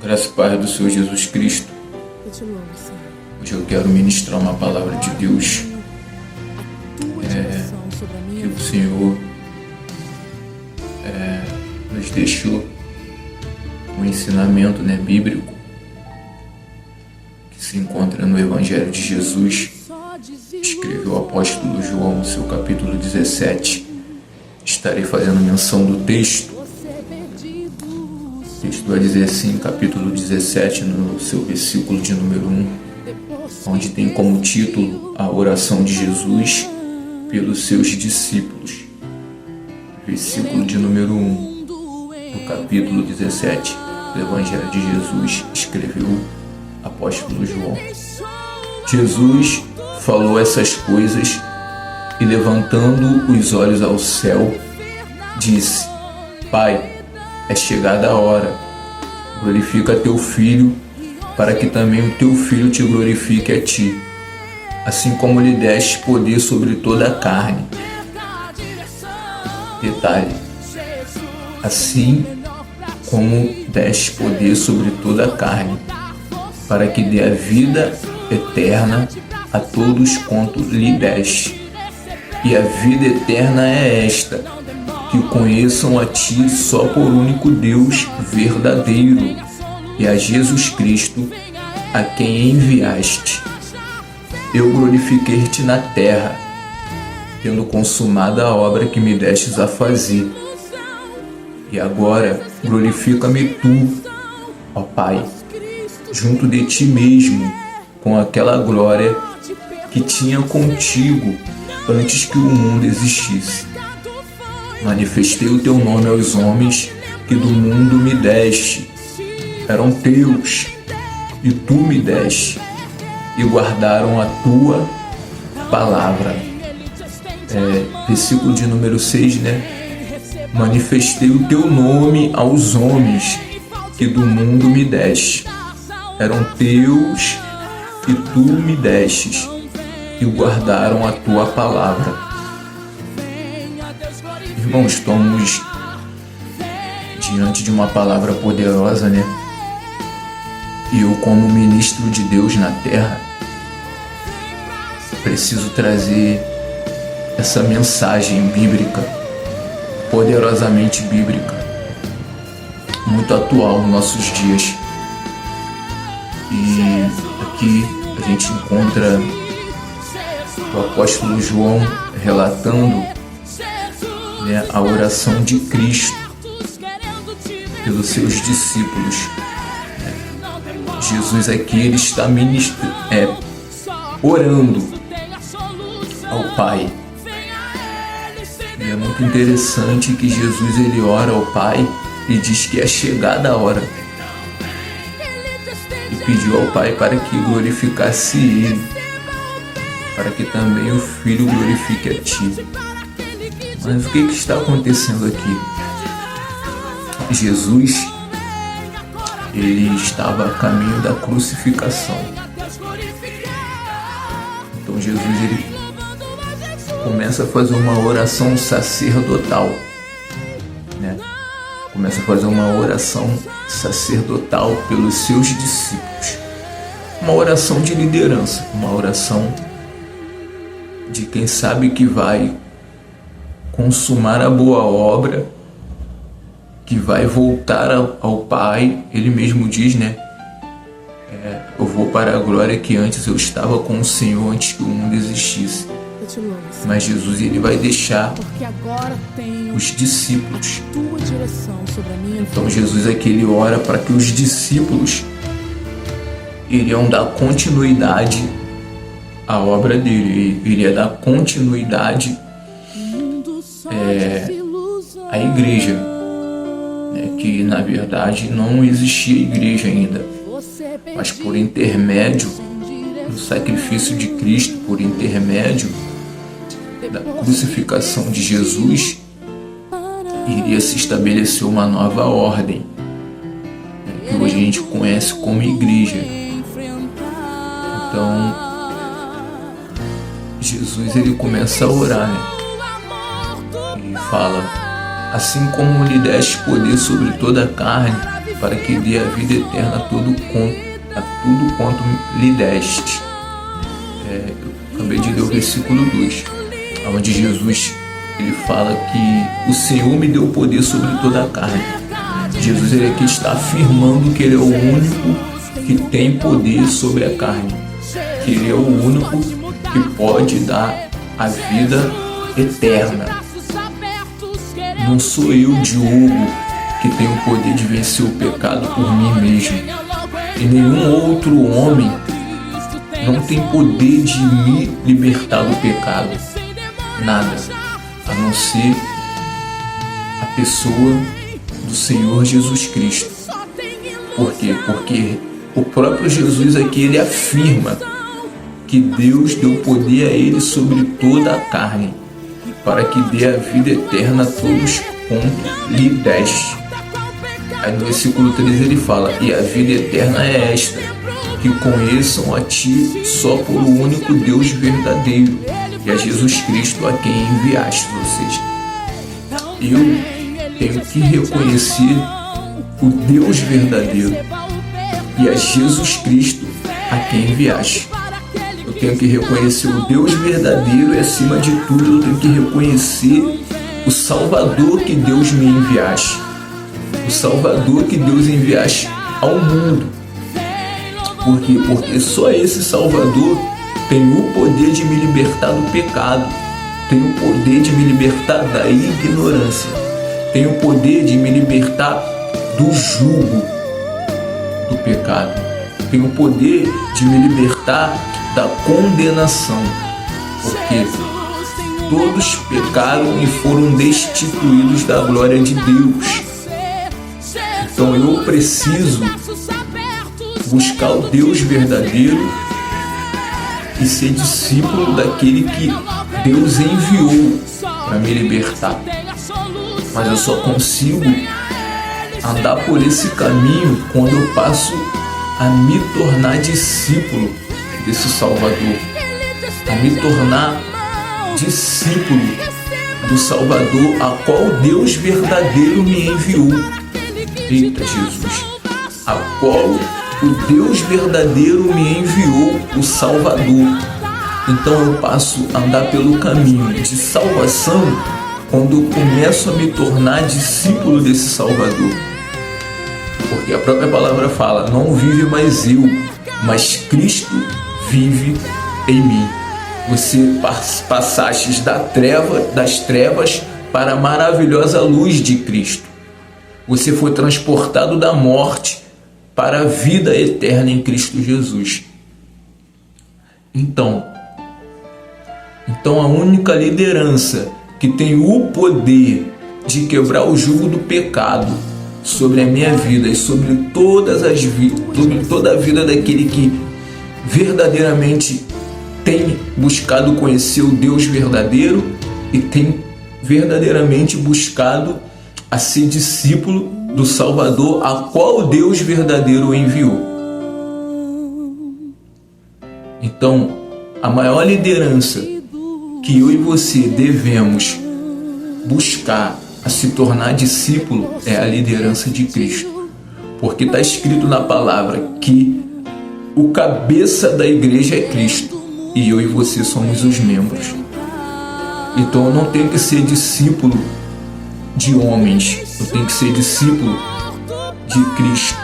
Graça e paz do Senhor Jesus Cristo. Eu te louvo, Senhor. Hoje eu quero ministrar uma palavra de Deus Tua direção sobre a minha que o vida. Senhor nos deixou um ensinamento bíblico que se encontra no Evangelho de Jesus. Só Escreveu o apóstolo João no seu capítulo 17. Estarei fazendo menção do texto. você perdido. O texto vai dizer assim, capítulo 17, no seu versículo de número 1, onde tem como título a oração de Jesus pelos seus discípulos. Versículo de número 1, do capítulo 17 do Evangelho de Jesus, escreveu o apóstolo João. Jesus falou essas coisas e, levantando os olhos ao céu, disse: Pai, é chegada a hora. Glorifica teu Filho, para que também o teu Filho te glorifique a ti, assim como lhe deste poder sobre toda a carne. Detalhe: assim como deste poder sobre toda a carne, para que dê a vida eterna a todos quanto lhe deste. E a vida eterna é esta: que conheçam a ti só por único Deus verdadeiro, e a Jesus Cristo, a quem enviaste. Eu glorifiquei-te na terra, tendo consumado a obra que me destes a fazer. E agora glorifica-me tu, ó Pai, junto de ti mesmo, com aquela glória que tinha contigo antes que o mundo existisse. Manifestei o teu nome aos homens que do mundo me deste. Eram teus, e tu me deste, e guardaram a tua palavra. Versículo de número 6, Manifestei o teu nome aos homens que do mundo me deste. Eram teus, e tu me destes, e guardaram a tua palavra. Irmãos, estamos diante de uma palavra poderosa, E eu, como ministro de Deus na terra, preciso trazer essa mensagem bíblica, poderosamente bíblica, muito atual nos nossos dias. E aqui a gente encontra o apóstolo João relatando a oração de Cristo pelos seus discípulos. Jesus aqui ele está orando ao Pai. E é muito interessante que Jesus ele ora ao Pai e diz que é chegada a hora. E pediu ao Pai para que glorificasse Ele, para que também o Filho glorifique a Ti. Mas o que está acontecendo aqui? Jesus, ele estava a caminho da crucificação. Então Jesus, ele começa a fazer uma oração sacerdotal, Começa a fazer uma oração sacerdotal pelos seus discípulos. Uma oração de liderança, uma oração de quem sabe que vai consumar a boa obra, que vai voltar ao Pai. Ele mesmo diz, eu vou para a glória que antes eu estava com o Senhor, antes que o mundo existisse. Eu te louvo, Senhor. Mas Jesus ele vai deixar Porque agora tenho os discípulos. tua direção sobre a minha vida. Então Jesus aqui ele ora para que os discípulos iriam dar continuidade à obra dele. Ele iria dar continuidade à igreja, que na verdade não existia igreja ainda, mas por intermédio do sacrifício de Cristo, por intermédio da crucificação de Jesus, iria se estabelecer uma nova ordem, que hoje a gente conhece como igreja. Então Jesus ele começa a orar, Ele fala: assim como lhe deste poder sobre toda a carne, para que dê a vida eterna a tudo quanto lhe deste. Eu acabei de ler o versículo 2, onde Jesus ele fala que o Senhor me deu poder sobre toda a carne. Jesus ele aqui está afirmando que ele é o único que tem poder sobre a carne, que ele é o único que pode dar a vida eterna. Não sou eu, Diogo, que tenho o poder de vencer o pecado por mim mesmo. E nenhum outro homem não tem poder de me libertar do pecado. Nada, a não ser a pessoa do Senhor Jesus Cristo. Por quê? Porque o próprio Jesus aqui ele afirma que Deus deu poder a ele sobre toda a carne, para que dê a vida eterna a todos quanto lhe deste. Aí no versículo 3 ele fala: e a vida eterna é esta, que conheçam a ti só por o único Deus verdadeiro, e a Jesus Cristo a quem enviaste. Ou seja, eu tenho que reconhecer o Deus verdadeiro e a Jesus Cristo a quem enviaste. Eu tenho que reconhecer o Deus verdadeiro e, acima de tudo, eu tenho que reconhecer o Salvador que Deus me enviaste. O Salvador que Deus enviaste ao mundo. Por quê? Porque só esse Salvador tem o poder de me libertar do pecado, tem o poder de me libertar da ignorância, tem o poder de me libertar do jugo do pecado, tem o poder de me libertar da condenação, porque todos pecaram e foram destituídos da glória de Deus. Então eu preciso buscar o Deus verdadeiro e ser discípulo daquele que Deus enviou para me libertar. Mas eu só consigo andar por esse caminho quando eu passo a me tornar discípulo desse Salvador, a me tornar discípulo do Salvador a qual Deus verdadeiro me enviou. Eita Jesus, a qual o Deus verdadeiro me enviou, o Salvador. Então eu passo a andar pelo caminho de salvação quando eu começo a me tornar discípulo desse Salvador. Porque a própria palavra fala: não vive mais eu, mas Cristo vive em mim. Você passastes das trevas para a maravilhosa luz de Cristo. Você foi transportado da morte para a vida eterna em Cristo Jesus. Então a única liderança que tem o poder de quebrar o jugo do pecado sobre a minha vida e sobre toda a vida daquele que verdadeiramente tem buscado conhecer o Deus verdadeiro e tem verdadeiramente buscado a ser discípulo do Salvador a qual Deus verdadeiro enviou. Então, a maior liderança que eu e você devemos buscar a se tornar discípulo é a liderança de Cristo. Porque está escrito na palavra que o cabeça da igreja é Cristo e eu e você somos os membros. Então eu não tenho que ser discípulo de homens, eu tenho que ser discípulo de Cristo.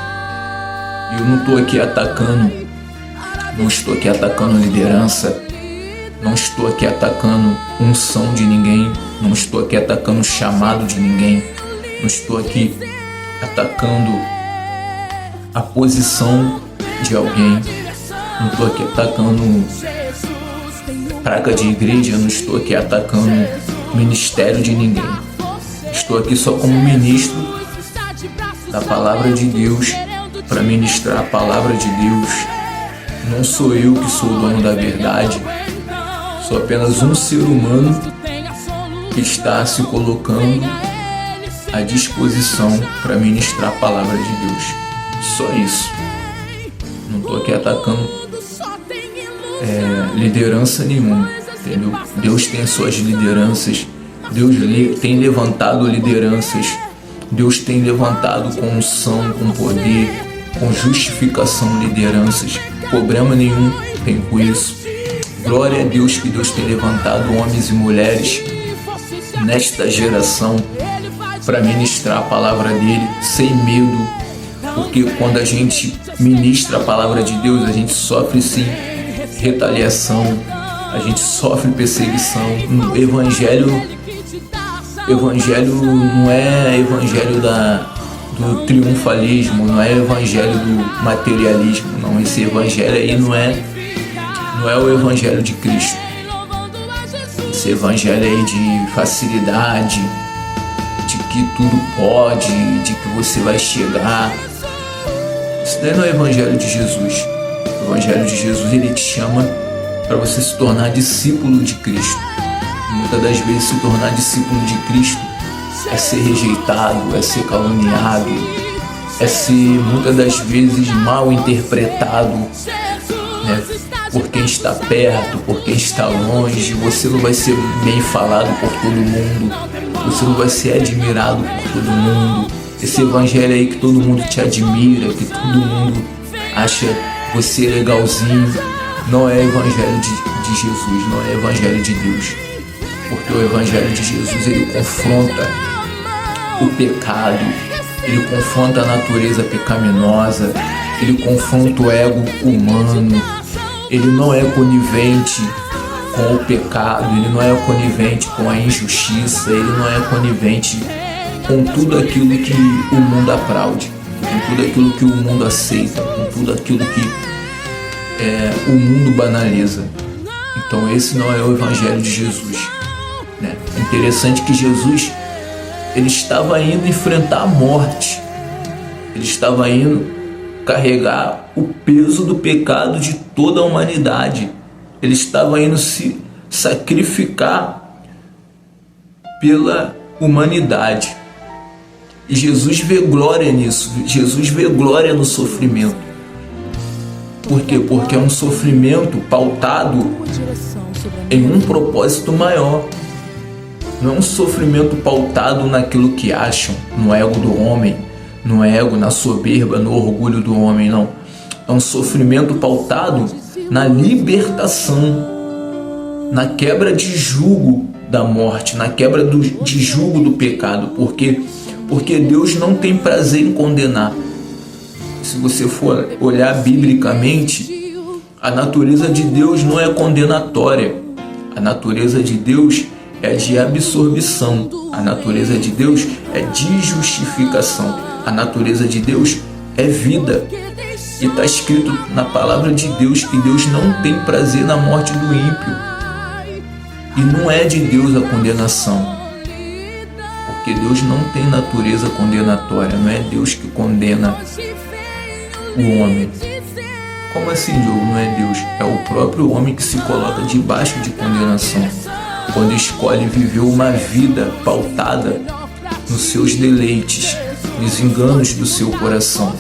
E eu não estou aqui atacando, não estou aqui atacando liderança, não estou aqui atacando unção de ninguém, não estou aqui atacando chamado de ninguém, não estou aqui atacando a posição de alguém, não estou aqui atacando praga de igreja, não estou aqui atacando ministério de ninguém. Estou aqui só como ministro da palavra de Deus, para ministrar a palavra de Deus. Não sou eu que sou o dono da verdade, sou apenas um ser humano que está se colocando à disposição para ministrar a palavra de Deus. Só isso. Não estou aqui atacando liderança nenhuma, entendeu? Deus tem as suas lideranças, Deus tem levantado lideranças, Deus tem levantado com unção, com poder, com justificação, lideranças. Problema nenhum tem com isso. Glória a Deus que Deus tem levantado homens e mulheres nesta geração para ministrar a palavra dele sem medo, porque quando a gente ministra a palavra de Deus, a gente sofre sim retaliação, a gente sofre perseguição. O evangelho não é evangelho do triunfalismo, não é evangelho do materialismo, não. Esse evangelho aí não é o evangelho de Cristo. Esse evangelho aí de facilidade, de que tudo pode, de que você vai chegar. Isso daí não é o evangelho de Jesus. O evangelho de Jesus, ele te chama para você se tornar discípulo de Cristo. Muitas das vezes se tornar discípulo de Cristo é ser rejeitado, é ser caluniado, é ser muitas das vezes mal interpretado, né? Por quem está perto, por quem está longe. Você não vai ser bem falado por todo mundo, você não vai ser admirado por todo mundo. Esse evangelho aí que todo mundo te admira, que todo mundo acha você legalzinho, não é evangelho de Jesus, não é evangelho de Deus. Porque o evangelho de Jesus, ele confronta o pecado, ele confronta a natureza pecaminosa, ele confronta o ego humano. Ele não é conivente com o pecado, ele não é conivente com a injustiça, ele não é conivente com tudo aquilo que o mundo aplaude, com tudo aquilo que o mundo aceita, com tudo aquilo que o mundo banaliza. Então esse não é o evangelho de Jesus, né? É interessante que Jesus, ele estava indo enfrentar a morte, ele estava indo carregar o peso do pecado de toda a humanidade. Ele estava indo se sacrificar pela humanidade. E Jesus vê glória nisso. Jesus vê glória no sofrimento. Por quê? Porque é um sofrimento pautado em um propósito maior. Não é um sofrimento pautado naquilo que acham, no ego do homem, no ego, na soberba, no orgulho do homem, não. É um sofrimento pautado na libertação, na quebra de jugo da morte, na quebra de jugo do pecado. Porque Deus não tem prazer em condenar. Se você for olhar biblicamente, a natureza de Deus não é condenatória. A natureza de Deus é de absorção. A natureza de Deus é de justificação. A natureza de Deus é vida. E está escrito na palavra de Deus que Deus não tem prazer na morte do ímpio. E não é de Deus a condenação. Porque Deus não tem natureza condenatória. Não é Deus que condena o homem. Como assim, Diogo? Não é Deus. É o próprio homem que se coloca debaixo de condenação, quando escolhe viver uma vida pautada nos seus deleites, nos enganos do seu coração,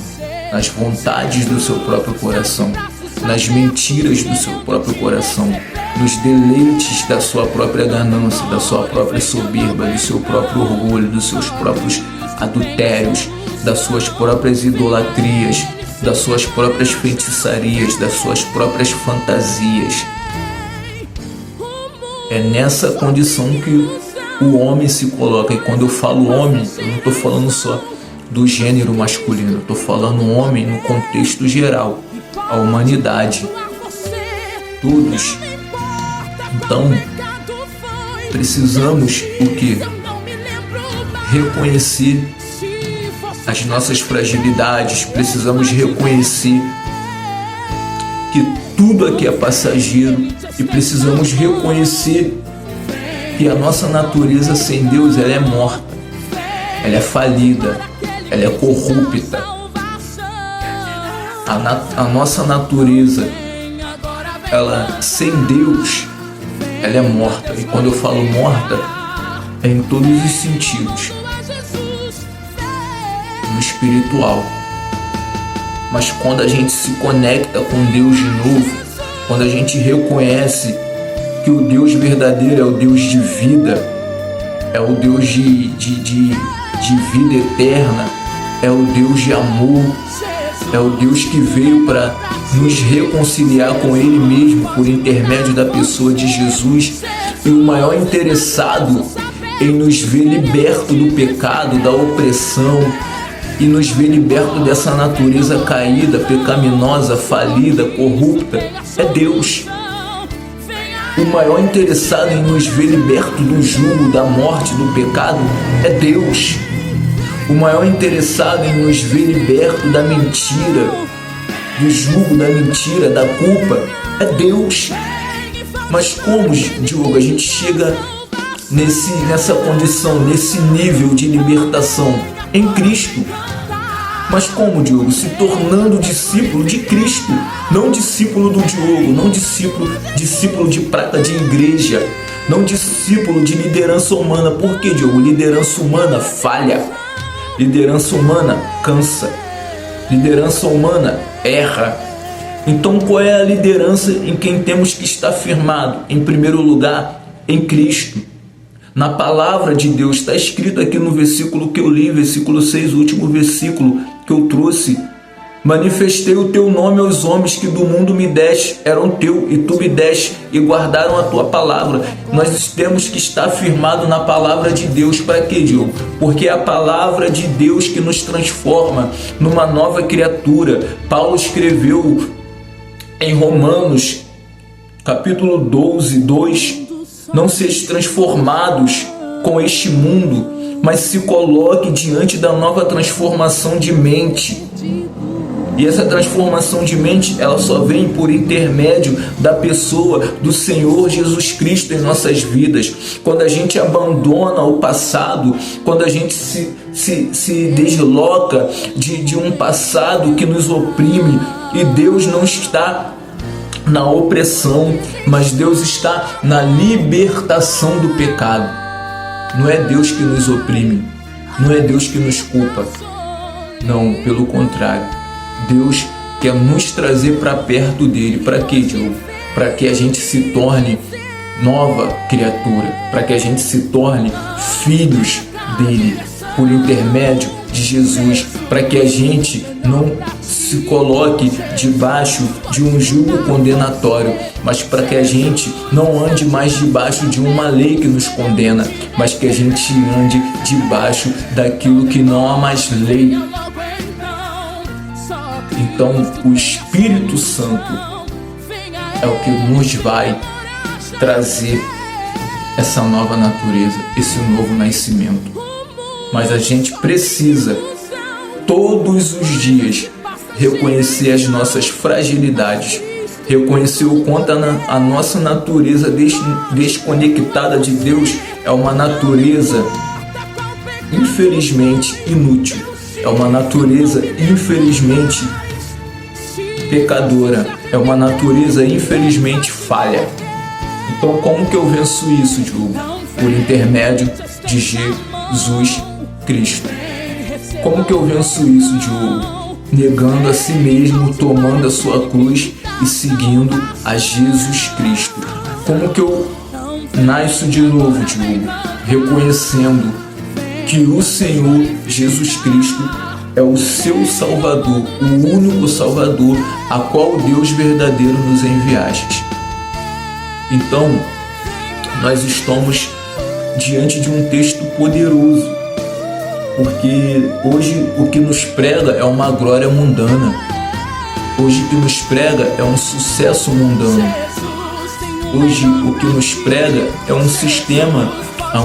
nas vontades do seu próprio coração, nas mentiras do seu próprio coração, nos deleites da sua própria ganância, da sua própria soberba, do seu próprio orgulho, dos seus próprios adultérios, das suas próprias idolatrias, das suas próprias feitiçarias, das suas próprias fantasias. É nessa condição que o homem se coloca. E quando eu falo homem, eu não estou falando só do gênero masculino, eu estou falando homem no contexto geral, a humanidade, todos. Então, precisamos o quê? Reconhecer as nossas fragilidades, precisamos reconhecer que tudo aqui é passageiro e precisamos reconhecer que a nossa natureza sem Deus, ela é morta, ela é falida, ela é corrupta. A nossa natureza, ela sem Deus, ela é morta. E quando eu falo morta, é em todos os sentidos, no espiritual. Mas quando a gente se conecta com Deus de novo, quando a gente reconhece que o Deus verdadeiro é o Deus de vida, é o Deus de de vida eterna, é o Deus de amor, é o Deus que veio para nos reconciliar com Ele mesmo por intermédio da pessoa de Jesus, e o maior interessado em nos ver liberto do pecado, da opressão, e nos ver liberto dessa natureza caída, pecaminosa, falida, corrupta, é Deus. O maior interessado em nos ver liberto do jugo, da morte, do pecado, é Deus. O maior interessado em nos ver liberto da mentira, do jugo, da mentira, da culpa, é Deus. Mas como, Diogo, a gente chega nessa condição, nesse nível de libertação? Em Cristo. Mas como, Diogo? Se tornando discípulo de Cristo, não discípulo do Diogo, não discípulo de prata de igreja, não discípulo de liderança humana. Por quê, Diogo? Liderança humana falha, liderança humana cansa, liderança humana erra. Então qual é a liderança em quem temos que estar firmado? Em primeiro lugar, em Cristo. Na palavra de Deus, está escrito aqui no versículo que eu li, versículo 6, o último versículo que eu trouxe: manifestei o teu nome aos homens que do mundo me deste, eram teu, e tu me deste, e guardaram a tua palavra. Nós temos que estar firmado na palavra de Deus. Para quê, Diogo? Porque é a palavra de Deus que nos transforma numa nova criatura. Paulo escreveu em Romanos, capítulo 12, 2, não sejam transformados com este mundo, mas se coloque diante da nova transformação de mente. E essa transformação de mente, ela só vem por intermédio da pessoa do Senhor Jesus Cristo em nossas vidas. Quando a gente abandona o passado, quando a gente se desloca de um passado que nos oprime, e Deus não está na opressão, mas Deus está na libertação do pecado. Não é Deus que nos oprime, não é Deus que nos culpa. Não, pelo contrário. Deus quer nos trazer para perto dele. Para quê, Diogo? Para que a gente se torne nova criatura, para que a gente se torne filhos dele, por intermédio de Jesus, para que a gente não se coloque debaixo de um jugo condenatório, mas para que a gente não ande mais debaixo de uma lei que nos condena, mas que a gente ande debaixo daquilo que não há mais lei. Então o Espírito Santo é o que nos vai trazer essa nova natureza, esse novo nascimento. Mas a gente precisa todos os dias reconhecer as nossas fragilidades, reconhecer o quanto a nossa natureza desconectada de Deus é uma natureza infelizmente inútil, é uma natureza infelizmente pecadora, é uma natureza infelizmente falha. Então como que eu venço isso, Diogo? Por intermédio de Jesus Cristo. Como que eu venço isso, Diogo? Negando a si mesmo, tomando a sua cruz e seguindo a Jesus Cristo. Como que eu nasço de novo, Diogo? Reconhecendo que o Senhor Jesus Cristo é o seu Salvador, o único Salvador a qual Deus verdadeiro nos enviaste. Então, nós estamos diante de um texto poderoso, porque hoje o que nos prega é uma glória mundana, hoje o que nos prega é um sucesso mundano, hoje o que nos prega é um sistema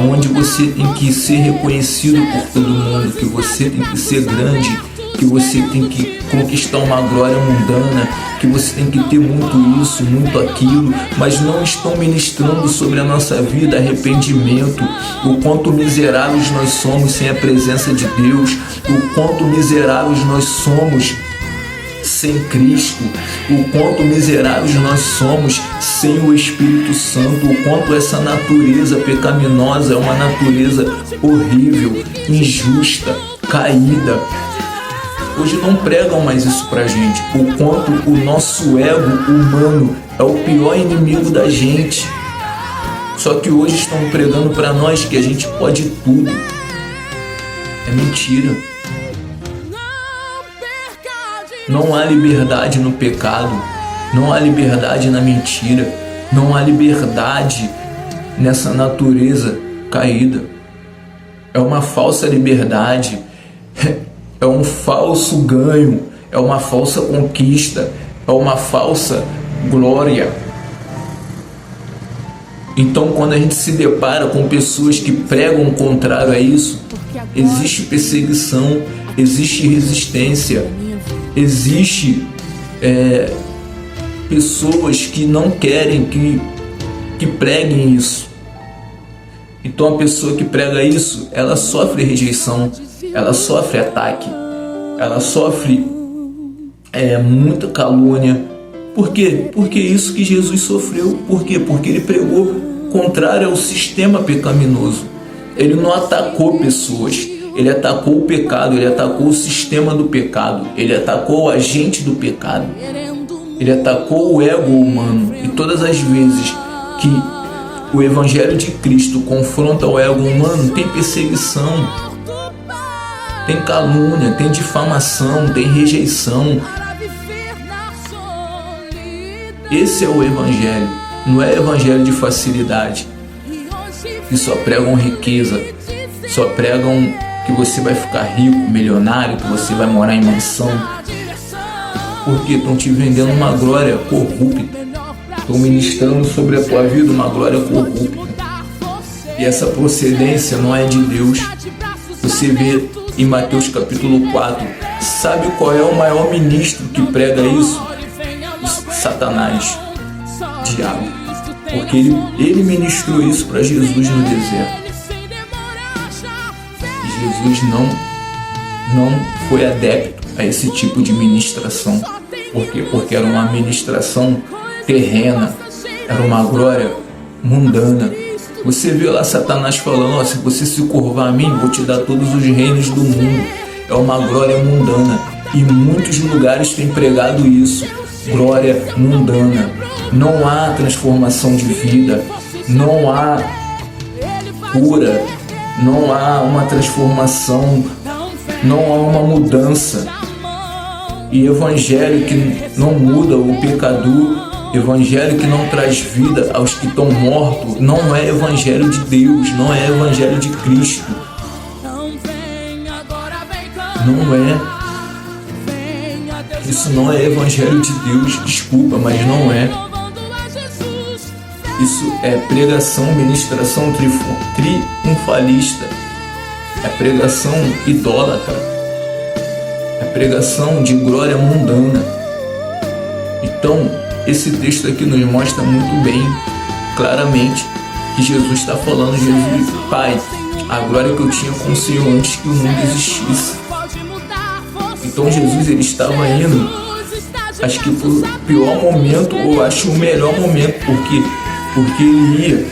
onde você tem que ser reconhecido por todo mundo, que você tem que ser grande, que você tem que conquistar uma glória mundana, que você tem que ter muito isso, muito aquilo, mas não estão ministrando sobre a nossa vida arrependimento, o quanto miseráveis nós somos sem a presença de Deus, o quanto miseráveis nós somos sem Cristo, o quanto miseráveis nós somos sem o Espírito Santo, o quanto essa natureza pecaminosa é uma natureza horrível, injusta, caída. Hoje não pregam mais isso pra gente, o quanto o nosso ego humano é o pior inimigo da gente. Só que hoje estão pregando pra nós que a gente pode tudo. É mentira. Não há liberdade no pecado. Não há liberdade na mentira. Não há liberdade nessa natureza caída. É uma falsa liberdade. É um falso ganho. É uma falsa conquista. É uma falsa glória. Então, quando a gente se depara com pessoas que pregam o contrário a isso, existe perseguição, existe resistência, existe pessoas que não querem que preguem isso. Então, a pessoa que prega isso, ela sofre rejeição, ela sofre ataque, ela sofre muita calúnia. Por quê? Porque é isso que Jesus sofreu. Por quê? Porque ele pregou contrário ao sistema pecaminoso. Ele não atacou pessoas, ele atacou o pecado, ele atacou o sistema do pecado, ele atacou o agente do pecado, ele atacou o ego humano. E todas as vezes que o Evangelho de Cristo confronta o ego humano, tem perseguição, tem calúnia, tem difamação, tem rejeição. Esse é o Evangelho, não é Evangelho de facilidade, que só pregam riqueza, só pregam que você vai ficar rico, milionário, que você vai morar em mansão, porque estão te vendendo uma glória corrupta, estão ministrando sobre a tua vida uma glória corrupta, e essa procedência não é de Deus. Você vê em Mateus capítulo 4, sabe qual é o maior ministro que prega isso? Satanás, diabo, porque ele ministrou isso para Jesus no deserto. E Jesus não foi adepto a esse tipo de ministração. Por quê? Porque era uma ministração terrena, era uma glória mundana. Você vê lá Satanás falando: se você se curvar a mim, vou te dar todos os reinos do mundo. É uma glória mundana, e muitos lugares têm pregado isso. Glória mundana. Não há transformação de vida, não há cura, não há uma transformação, não há uma mudança. E evangelho que não muda o pecador, evangelho que não traz vida aos que estão mortos, não é evangelho de Deus, não é evangelho de Cristo. Não é. Isso não é evangelho de Deus, desculpa, mas não é. Isso é pregação, ministração triunfalista. É pregação idólatra. É pregação de glória mundana. Então, esse texto aqui nos mostra muito bem, claramente, que Jesus está falando: Jesus, Pai, a glória que eu tinha com o Senhor antes que o mundo existisse. Então Jesus, ele estava indo, acho que foi o pior momento, ou acho o melhor momento, porque ele ia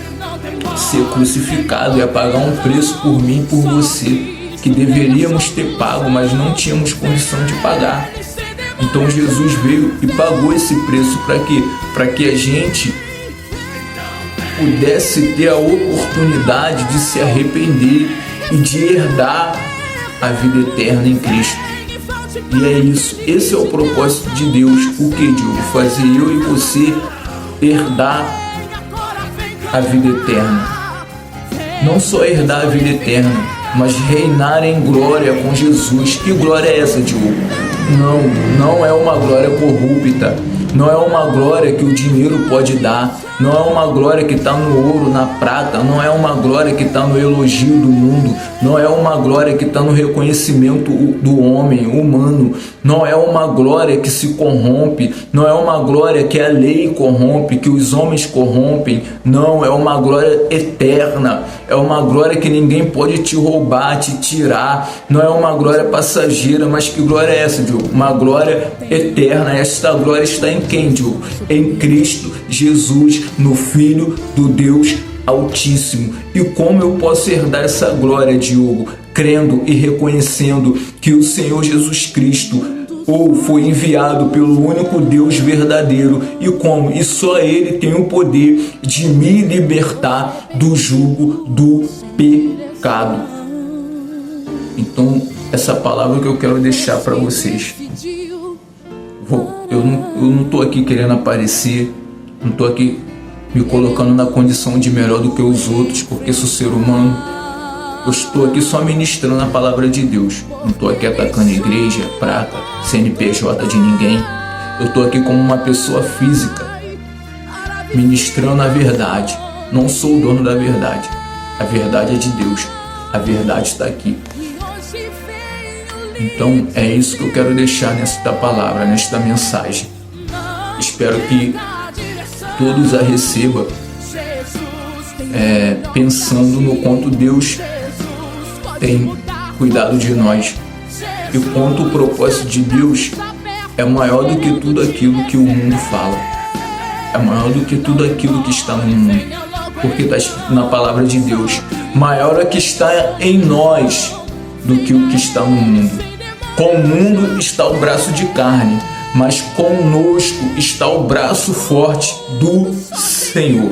ser crucificado, ia pagar um preço por mim e por você, que deveríamos ter pago, mas não tínhamos condição de pagar. Então Jesus veio e pagou esse preço para quê? Para que a gente pudesse ter a oportunidade de se arrepender e de herdar a vida eterna em Cristo. E é isso, esse é o propósito de Deus. O que, Diogo? Fazer eu e você herdar a vida eterna. Não só herdar a vida eterna, mas reinar em glória com Jesus. Que glória é essa, Diogo? Não é uma glória corrupta. Não é uma glória que o dinheiro pode dar. Não é uma glória que está no ouro, na prata. Não é uma glória que está no elogio do mundo. Não é uma glória que está no reconhecimento do homem humano. Não é uma glória que se corrompe. Não é uma glória que a lei corrompe, que os homens corrompem. Não, é uma glória eterna. É uma glória que ninguém pode te roubar, te tirar. Não é uma glória passageira, mas que glória é essa, Diogo? Uma glória eterna. Esta glória está em quem, Diogo? Em Cristo Jesus, no Filho do Deus Altíssimo. E como eu posso herdar essa glória, Diogo? Crendo e reconhecendo que o Senhor Jesus Cristo foi enviado pelo único Deus verdadeiro. E como? E só Ele tem o poder de me libertar do jugo do pecado. Então, essa palavra que eu quero deixar para vocês. Eu não estou aqui querendo aparecer, não estou aqui me colocando na condição de melhor do que os outros, porque sou ser humano. Eu estou aqui só ministrando a palavra de Deus. Não estou aqui atacando igreja, praca, CNPJ de ninguém. Eu estou aqui como uma pessoa física, ministrando a verdade. Não sou o dono da verdade. A verdade é de Deus. A verdade está aqui. Então é isso que eu quero deixar nesta palavra, nesta mensagem. Espero que todos a recebam pensando no quanto Deus tem cuidado de nós e quanto o propósito de Deus é maior do que tudo aquilo que o mundo fala, é maior do que tudo aquilo que está no mundo, porque está escrito na palavra de Deus: maior é que está em nós do que o que está no mundo. Com o mundo está o braço de carne, mas conosco está o braço forte do Senhor.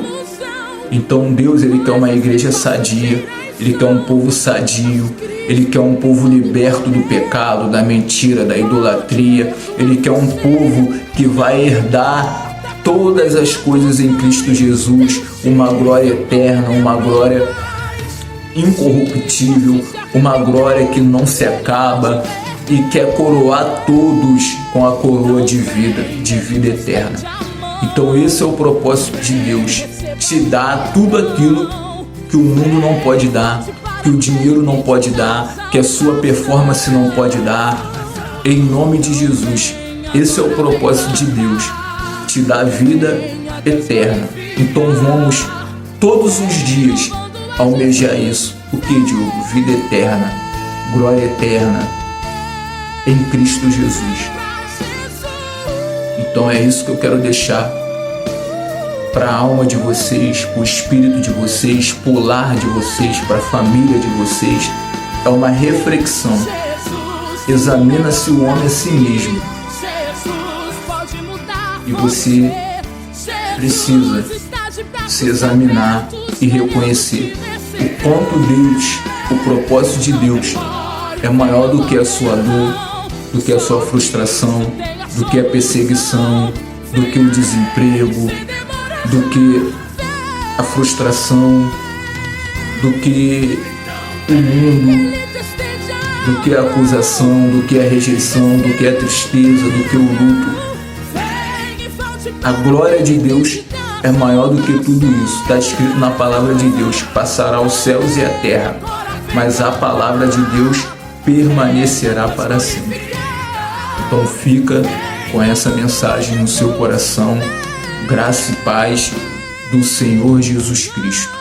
Então Deus, Ele quer uma igreja sadia, Ele quer um povo sadio, Ele quer um povo liberto do pecado, da mentira, da idolatria. Ele quer um povo que vai herdar todas as coisas em Cristo Jesus, uma glória eterna, uma glória incorruptível, uma glória que não se acaba, e quer coroar todos com a coroa de vida eterna. Então esse é o propósito de Deus: te dar tudo aquilo que o mundo não pode dar, que o dinheiro não pode dar, que a sua performance não pode dar. Em nome de Jesus, esse é o propósito de Deus: te dar vida eterna. Então vamos todos os dias almejar isso. O que, Diogo? Vida eterna, glória eterna em Cristo Jesus. Então é isso que eu quero deixar para a alma de vocês, para o espírito de vocês, para o lar de vocês, para a família de vocês. É uma reflexão. Examina-se o homem a si mesmo. E você precisa se examinar e reconhecer o quanto Deus, o propósito de Deus é maior do que a sua dor, do que a sua frustração, do que a perseguição, do que o desemprego, do que a frustração, do que o mundo, do que a acusação, do que a rejeição, do que a tristeza, do que o luto. A glória de Deus é maior do que tudo isso. Está escrito na palavra de Deus: passará os céus e a terra, mas a palavra de Deus permanecerá para sempre. Então fica com essa mensagem no seu coração. Graça e paz do Senhor Jesus Cristo.